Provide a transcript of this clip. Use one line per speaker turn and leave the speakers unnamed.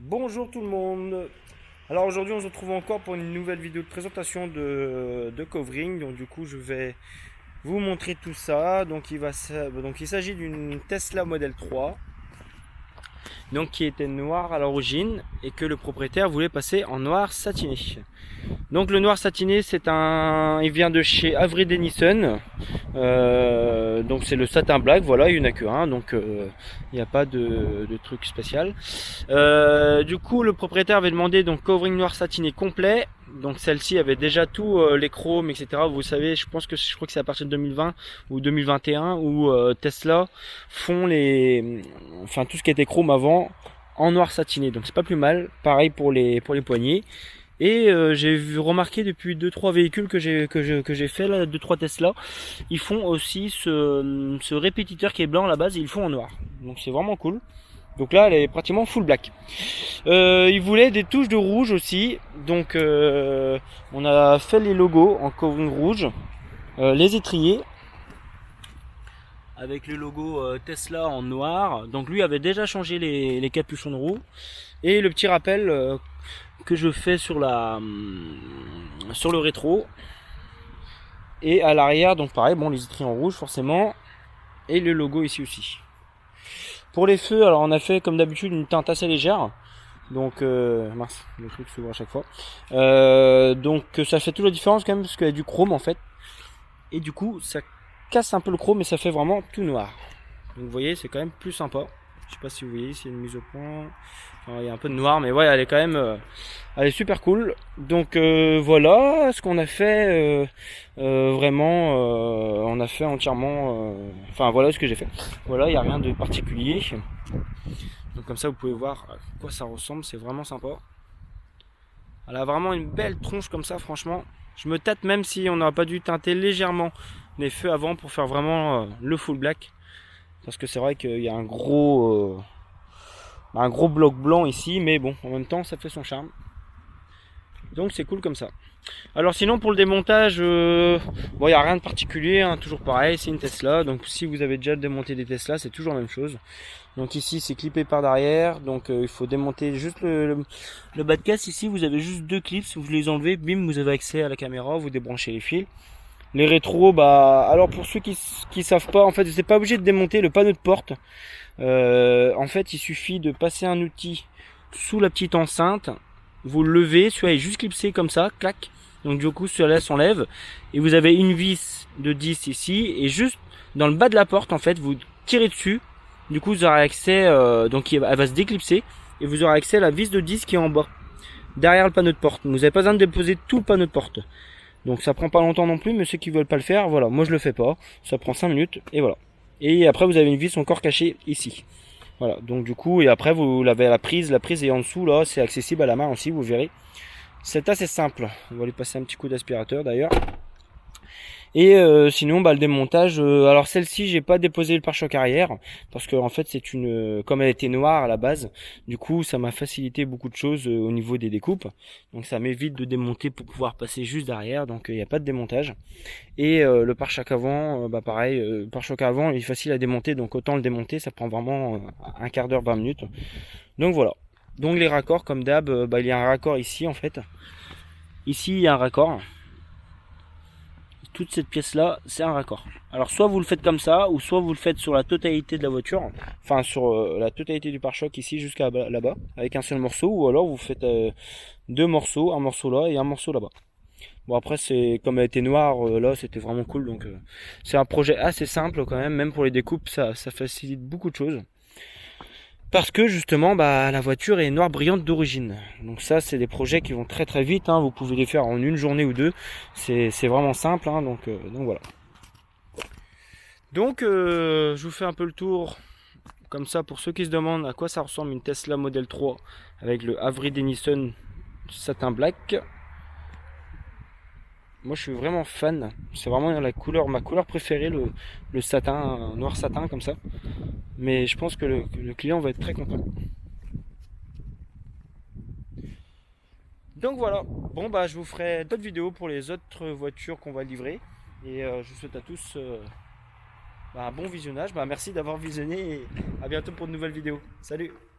Bonjour tout le monde. Alors aujourd'hui on se retrouve encore pour une nouvelle vidéo de présentation de Covering. Donc du coup je vais vous montrer tout ça. Donc il s'agit d'une Tesla Model 3. Donc qui était noire à l'origine et que le propriétaire voulait passer en noir satiné. Donc le noir satiné il vient de chez Avery Dennison. Donc c'est le satin black, voilà, il n'y en a que un, donc il n'y a pas de truc spécial. Du coup le propriétaire avait demandé donc covering noir satiné complet. Donc celle-ci avait déjà tous les chromes, etc. Vous savez, je crois que c'est à partir de 2020 ou 2021 où Tesla font tout ce qui était chrome avant en noir satiné. Donc c'est pas plus mal. Pareil pour les poignées. Et j'ai remarqué depuis 2-3 véhicules que j'ai fait là, 2-3 Tesla, ils font aussi ce répétiteur qui est blanc à la base, et ils le font en noir. Donc c'est vraiment cool. Donc là elle est pratiquement full black. Ils voulaient des touches de rouge aussi. Donc on a fait les logos en covering rouge, les étriers avec le logo Tesla en noir. Donc lui avait déjà changé les capuchons de roue. Et le petit rappel que je fais sur le rétro. Et à l'arrière, donc pareil, bon, les étriers en rouge forcément. Et le logo ici aussi. Pour les feux, alors on a fait comme d'habitude une teinte assez légère. Donc, mince, le truc s'ouvre à chaque fois. Donc ça fait toute la différence quand même, parce qu'il y a du chrome en fait. Et du coup, ça casse un peu le chrome, mais ça fait vraiment tout noir. Donc vous voyez, c'est quand même plus sympa. Je sais pas si vous voyez, s'il y a une mise au point. Enfin, il y a un peu de noir, mais ouais, elle est quand même, elle est super cool. Donc voilà ce qu'on a fait. Vraiment, on a fait entièrement. Enfin voilà ce que j'ai fait. Voilà, il n'y a rien de particulier. Donc comme ça, vous pouvez voir à quoi ça ressemble. C'est vraiment sympa. Elle a vraiment une belle tronche comme ça, franchement. Je me tâte même si on n'aurait pas dû teinter légèrement les feux avant pour faire vraiment le full black. Parce que c'est vrai qu'il y a un gros bloc blanc ici, mais bon, en même temps, ça fait son charme. Donc c'est cool comme ça. Alors sinon pour le démontage, bon il n'y a rien de particulier, hein, toujours pareil, c'est une Tesla. Donc si vous avez déjà démonté des Tesla, c'est toujours la même chose. Donc ici c'est clippé par derrière, donc il faut démonter juste le bas de caisse. Ici vous avez juste deux clips, vous les enlevez, bim, vous avez accès à la caméra, vous débranchez les fils. Les rétros, bah alors pour ceux qui savent pas, en fait c'est pas obligé de démonter le panneau de porte. En fait il suffit de passer un outil sous la petite enceinte, vous le levez, celui-là est juste clipsé comme ça, clac. Donc du coup celui-là s'enlève et vous avez une vis de 10 ici, et juste dans le bas de la porte en fait vous tirez dessus. Du coup vous aurez accès, donc elle va se déclipser et vous aurez accès à la vis de 10 qui est en bas, derrière le panneau de porte. Vous n'avez pas besoin de déposer tout le panneau de porte. Donc ça prend pas longtemps non plus, mais ceux qui veulent pas le faire, voilà, moi je le fais pas, ça prend 5 minutes et voilà. Et après vous avez une vis encore cachée ici. Voilà, donc du coup, et après vous l'avez à la prise est en dessous là, c'est accessible à la main aussi, vous verrez. C'est assez simple. On va lui passer un petit coup d'aspirateur d'ailleurs. Et sinon le démontage, alors celle-ci j'ai pas déposé le pare-choc arrière parce que en fait c'est comme elle était noire à la base, du coup ça m'a facilité beaucoup de choses au niveau des découpes, donc ça m'évite de démonter pour pouvoir passer juste derrière, donc il n'y a pas de démontage. Et le pare-choc avant, pareil, le pare-choc avant il est facile à démonter, donc autant le démonter, ça prend vraiment un quart d'heure, 20 minutes. Donc voilà. Donc les raccords comme d'hab, il y a un raccord ici en fait. Ici il y a un raccord. Toute cette pièce là c'est un raccord. Alors soit vous le faites comme ça, ou soit vous le faites sur la totalité de la voiture, enfin sur la totalité du pare-choc ici jusqu'à là-bas avec un seul morceau, ou alors vous faites deux morceaux, un morceau là et un morceau là-bas. Bon après c'est comme elle était noire là, c'était vraiment cool, donc c'est un projet assez simple quand même pour les découpes, ça facilite beaucoup de choses. Parce que justement la voiture est noire brillante d'origine. Donc ça c'est des projets qui vont très très vite, hein. Vous pouvez les faire en une journée ou deux. C'est vraiment simple, hein. Donc voilà. Donc je vous fais un peu le tour comme ça pour ceux qui se demandent à quoi ça ressemble une Tesla Model 3 avec le Avery Dennison satin black. Moi je suis vraiment fan. C'est vraiment ma couleur préférée, le satin, noir satin comme ça. Mais je pense que le client va être très content. Donc voilà, bon je vous ferai d'autres vidéos pour les autres voitures qu'on va livrer. Et je vous souhaite à tous un bon visionnage. Merci d'avoir visionné et à bientôt pour de nouvelles vidéos. Salut!